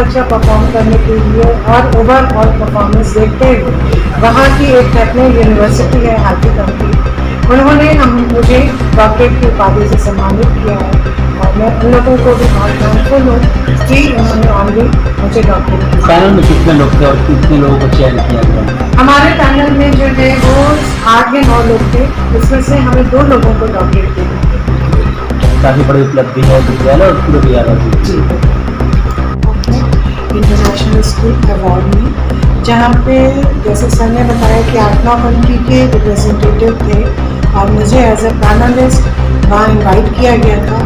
अच्छा परफॉर्म करने के लिए और ओवरऑल परफॉर्मेंस देखते हुए वहाँ की एक टेक्निकल यूनिवर्सिटी है हाथीदम की, उन्होंने मुझे डॉक्टरेट की उपाधि से सम्मानित किया है और मैं उन लोगों को भी बहुत थैंकफुल हूँ कि उन्होंने ऑलरेडी मुझे डॉक्टरेट किया। पैनल में कितने लोग थे और कितने लोगों को चयन किया गया? हमारे पैनल में जो है वो 8 या 9 लोग थे, उसमें से हमें 2 लोगों को डॉक्टरेट दिया। काफ़ी बड़ी उपलब्धि है विद्यालय और पूरे विद्यालय जी इंटरनेशनल स्कूल अवार्ड में, जहाँ पे जैसे सर ने बताया कि 8-9 कंट्री के रिप्रेजेंटेटिव थे और मुझे एज ए पैनलिस्ट वहाँ इनवाइट किया गया था।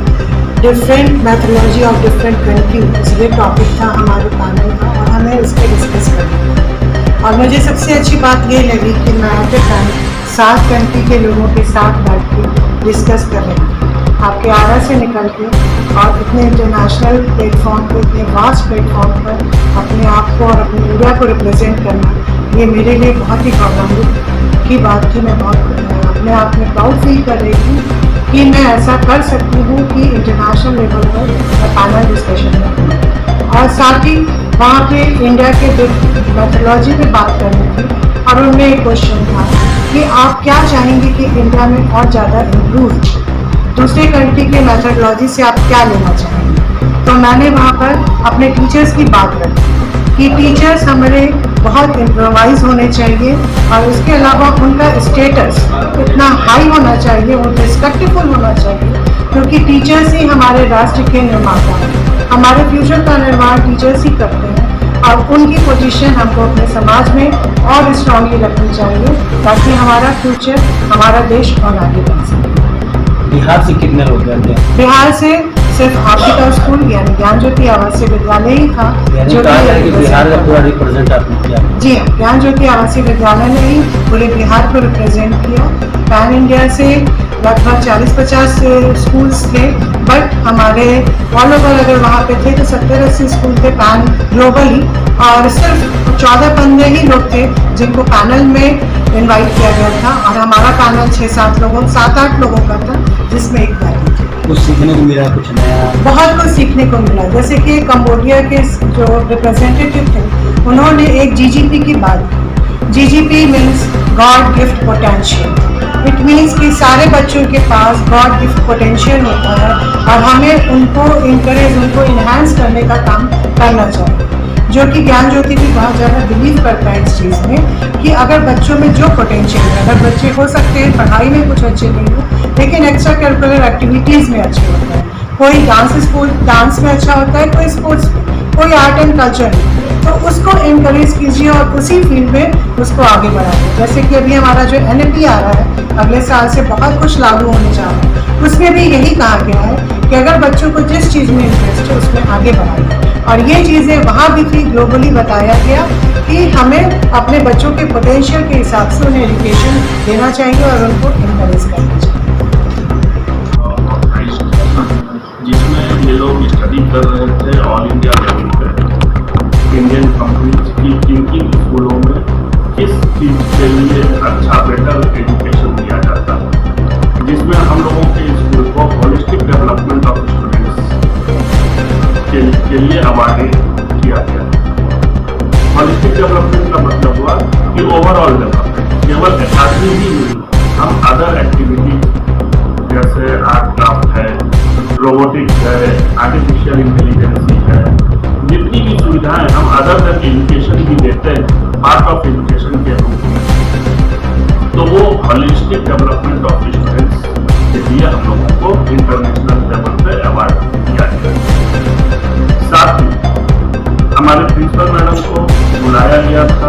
Different mythology of different countries ये टॉपिक था हमारे पैनल का और हमें उस पर डिस्कस करना था। और मुझे सबसे अच्छी बात ये लगी कि मैं एट ए टाइम 7 कंट्री के लोगों के साथ बैठ के डिस्कस कर रही हूँ। आपके आरा से निकल के और इतने इंटरनेशनल प्लेटफॉर्म पर, इतने वास्ट प्लेटफॉर्म पर अपने आप को और अपनी इंडिया को रिप्रेजेंट करना, ये मेरे लिए बहुत ही गौरवान्वित की बात थी। मैं बहुत अपने आप में प्राउड फील कर रही थी कि मैं ऐसा कर सकती हूँ कि इंटरनेशनल लेवल पर मैं पैनल डिस्कशन में हूँ। और साथ ही वहाँ पे इंडिया के मैथोलॉजी पे बात करनी थी और उनमें एक क्वेश्चन था कि आप क्या चाहेंगे कि इंडिया में और ज़्यादा इम्प्रूव, दूसरे कंट्री के मैथोलॉजी से आप क्या लेना चाहेंगे। तो मैंने वहाँ पर अपने टीचर्स की बात रखी कि टीचर्स हमारे बहुत इम्प्रोवाइज होने चाहिए और उसके अलावा उनका स्टेटस इतना हाई होना चाहिए, वो रिस्पेक्टफुल होना चाहिए, क्योंकि टीचर्स ही हमारे राष्ट्र के निर्माता हैं। हमारे फ्यूचर का निर्माण टीचर्स ही करते हैं और उनकी पोजीशन हमको अपने समाज में और स्ट्रांगली रखनी चाहिए ताकि हमारा फ्यूचर, हमारा देश और आगे बढ़ सके। बिहार से कितने लोग गए थे? बिहार से सिर्फ आपका स्कूल यानी ज्ञान ज्योति आवासीय विद्यालय ही था जो कि बिहार का पूरा रिप्रेजेंट आपने किया। जी हाँ, ज्ञान ज्योति आवासीय विद्यालय ने ही पूरे बिहार को रिप्रेजेंट किया। पैन इंडिया से लगभग 40-50 स्कूल्स थे, बट हमारे ऑल ओवर अगर वहाँ पे थे तो 70-80 स्कूल थे पैन ग्लोबली, और सिर्फ 14-15 ही लोग थे जिनको पैनल में इनवाइट किया गया था और हमारा पैनल 7-8 लोगों का था जिसमें एक भाई थे। कुछ सीखने को मिला, कुछ नया, बहुत कुछ सीखने को मिला। जैसे कि कंबोडिया के जो रिप्रेजेंटेटिव थे उन्होंने एक जीजीपी की बात की। GGP means God gift potential. It means कि सारे बच्चों के पास गॉड गिफ्ट पोटेंशियल होता है और हमें उनको इनकरेज, उनको इन्हांस करने का काम करना चाहिए, जो कि ज्ञान ज्योति भी बहुत ज़्यादा बिलीव करता है इस चीज़ में कि अगर बच्चों में जो पोटेंशियल है, अगर बच्चे हो सकते हैं पढ़ाई में कुछ अच्छे नहीं हो लेकिन एक्स्ट्रा करिकुलर एक्टिविटीज़ में अच्छे होते हैं, कोई डांस में अच्छा होता है, कोई स्पोर्ट्स में, कोई आर्ट एंड कल्चर में, तो उसको इनकरेज कीजिए और उसी फील्ड में उसको आगे बढ़ाइए। जैसे कि अभी हमारा जो NAP आ रहा है अगले साल से बहुत कुछ लागू होने जा रहा है, उसमें भी यही कहा गया है कि अगर बच्चों को जिस चीज़ में इंटरेस्ट है उसमें आगे बढ़ाइए। और ये चीज़ें वहाँ भी थी, ग्लोबली बताया गया कि हमें अपने बच्चों के पोटेंशियल के हिसाब से उन्हें एजुकेशन देना चाहिए और उनको इनकरेज करना चाहिए। जिसमें ये लोग स्टडी कर रहे थे ऑल इंडिया लेवल पे इंडियन कंपनीज की किन किन स्कूलों में किस चीज़ के लिए अच्छा बेटर एजुकेशन दिया जाता है, जिसमें हम लोगों के स्कूल को होलिस्टिक डेवलपमेंट ऑफ स्टूडेंट्स के लिए अवार्ड किया गया। होलिस्टिक डेवलपमेंट का मतलब हुआ कि ओवरऑल डेवलपमेंट, केवल एकेडमी ही नहीं, हम अदर एक्टिविटीज जैसे आर्ट क्राफ्ट है, रोबोटिक्स है, आर्टिफिशियल इंटेलिजेंसी है, जितनी भी सुविधाएं हम अदर देन एजुकेशन भी देते हैं पार्ट ऑफ एजुकेशन के रूप में, तो वो होलिस्टिक डेवलपमेंट ऑफ स्टूडेंट्स के लिए हम लोगों को इंटरनेशनल लेवल पे अवार्ड दिया गया। साथ ही हमारे प्रिंसिपल मैडम को बुलाया गया था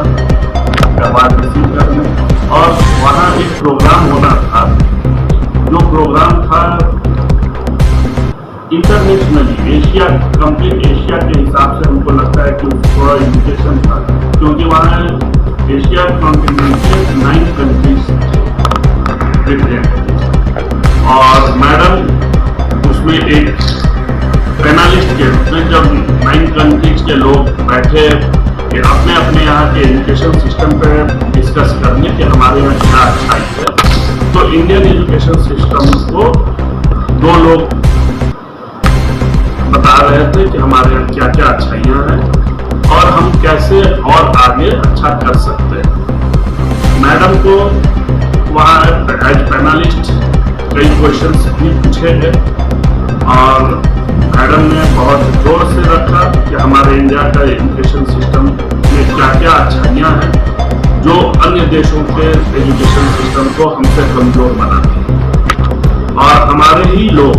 अवार्ड रिसीव करने और वहाँ एक प्रोग्राम होना था, जो प्रोग्राम था इंटरनेशनली एशिया, कंप्लीट एशिया के हिसाब से हमको लगता है कि थोड़ा एजुकेशन था, क्योंकि वहाँ एशिया कॉन्टिनेंट के 9 कंट्रीज रिप्रेजेंट और मैडम उसमें एक पैनलिस्ट के रूप में जब 9 कंट्रीज के लोग बैठे कि अपने अपने यहाँ के एजुकेशन सिस्टम पे डिस्कस करने के हमारे यहाँ क्या अच्छाई है, तो इंडियन एजुकेशन सिस्टम को 2 लोग बता रहे थे कि हमारे यहाँ क्या क्या अच्छाइयाँ हैं और हम कैसे और आगे अच्छा कर सकते हैं। मैडम को वहाँ एज पैनलिस्ट कई क्वेश्चंस भी पूछे गए और मैडम ने बहुत जोर से रखा कि हमारे इंडिया का एजुकेशन सिस्टम में क्या क्या अच्छाइयाँ हैं जो अन्य देशों के एजुकेशन सिस्टम को हमसे कमजोर बनाती हैं। और हमारे ही लोग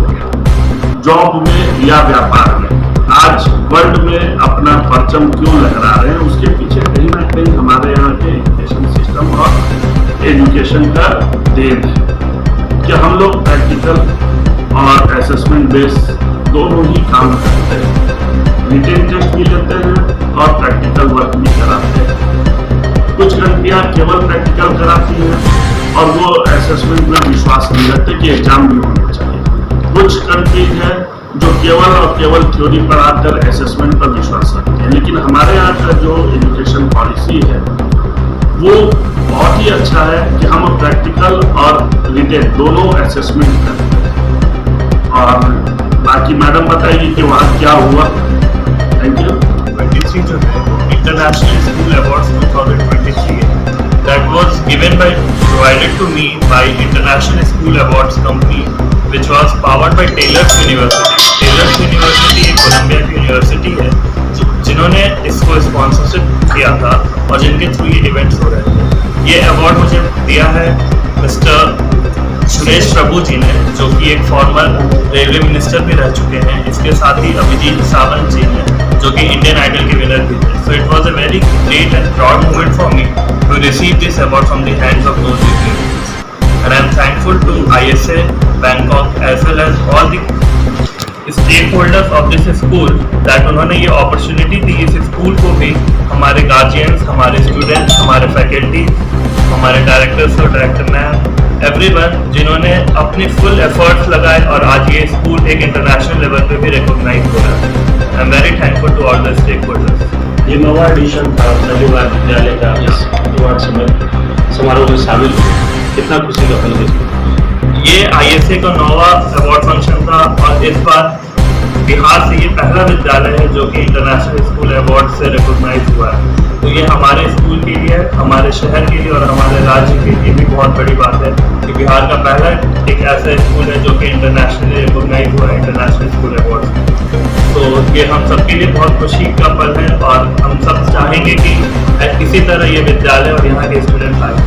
जॉब में या व्यापार में आज वर्ल्ड में अपना परचम क्यों लहरा रहे हैं, उसके पीछे कहीं ना कहीं हमारे यहाँ के एजुकेशन सिस्टम और एजुकेशन का देन है कि हम लोग प्रैक्टिकल और असेसमेंट बेस दोनों ही काम करते हैं। रिटेन टेस्ट भी लेते हैं और प्रैक्टिकल वर्क भी कराते हैं। कुछ कंट्रियां केवल प्रैक्टिकल कराती हैं और वो असेसमेंट में विश्वास नहीं रखते कि एग्जाम भी होना चाहिए। कुछ कंट्रीज हैं जो केवल और केवल थ्योरी पढ़ाकर असेसमेंट पर विश्वास रखते हैं। लेकिन हमारे यहाँ का जो एजुकेशन पॉलिसी है वो बहुत ही अच्छा है कि हम प्रैक्टिकल और रिटेन दोनों असेसमेंट करते हैं। और बाकी मैडम बताएगी कि वहाँ क्या हुआ। Thank you. 23 जो है वो इंटरनेशनल स्कूल अवार्ड्स 2023 है। That was given by provided to me by International School Awards Company, which was powered by Taylor's University. Taylor's University एक कोलंबिया की यूनिवर्सिटी है जिन्होंने इसको स्पॉन्सरशिप किया था और जिनके थ्रू ये इवेंट्स हो रहे थे। ये अवार्ड मुझे दिया है मिस्टर सुरेश प्रभु जी ने, जो कि एक फॉर्मर रेलवे मिनिस्टर भी रह चुके हैं। इसके साथ ही अभिजीत सावंत जी ने, जो कि इंडियन आइडल के विनर भी थे। So it was a very great and proud moment for me to receive this award from the hands of those dignitaries. And I am thankful to ISA Bangkok as well as all the stakeholders of this school that उन्होंने ये opportunity दी इस school को भी, हमारे guardians, हमारे students, हमारे faculty, हमारे directors और डायरेक्टर मैम, एवरीवन जिन्होंने अपने फुल एफर्ट्स लगाए और आज ये स्कूल एक इंटरनेशनल लेवल पे भी रिकॉग्नाइज हो रहा है। I am very thankful to all the stakeholders. ये नवा एडिशन था नवीवार विद्यालय का इस अवार्ड समारोह में शामिल हुए, कितना खुशी का पल है। ये ISA का 9वां अवार्ड फंक्शन था और इस बार बिहार से ये पहला विद्यालय है जो कि इंटरनेशनल स्कूल अवार्ड से रिकॉग्नाइज हुआ है। तो ये हमारे स्कूल के लिए, हमारे शहर के लिए और हमारे राज्य के लिए भी बहुत बड़ी बात है कि बिहार का पहला एक ऐसा स्कूल है जो कि इंटरनेशनली रिकॉग्नाइज हुआ है इंटरनेशनल स्कूल अवार्ड। तो ये हम सबके लिए बहुत खुशी का पल है और हम सब चाहेंगे कि इसी तरह ये विद्यालय और यहाँ के स्टूडेंट्स आए।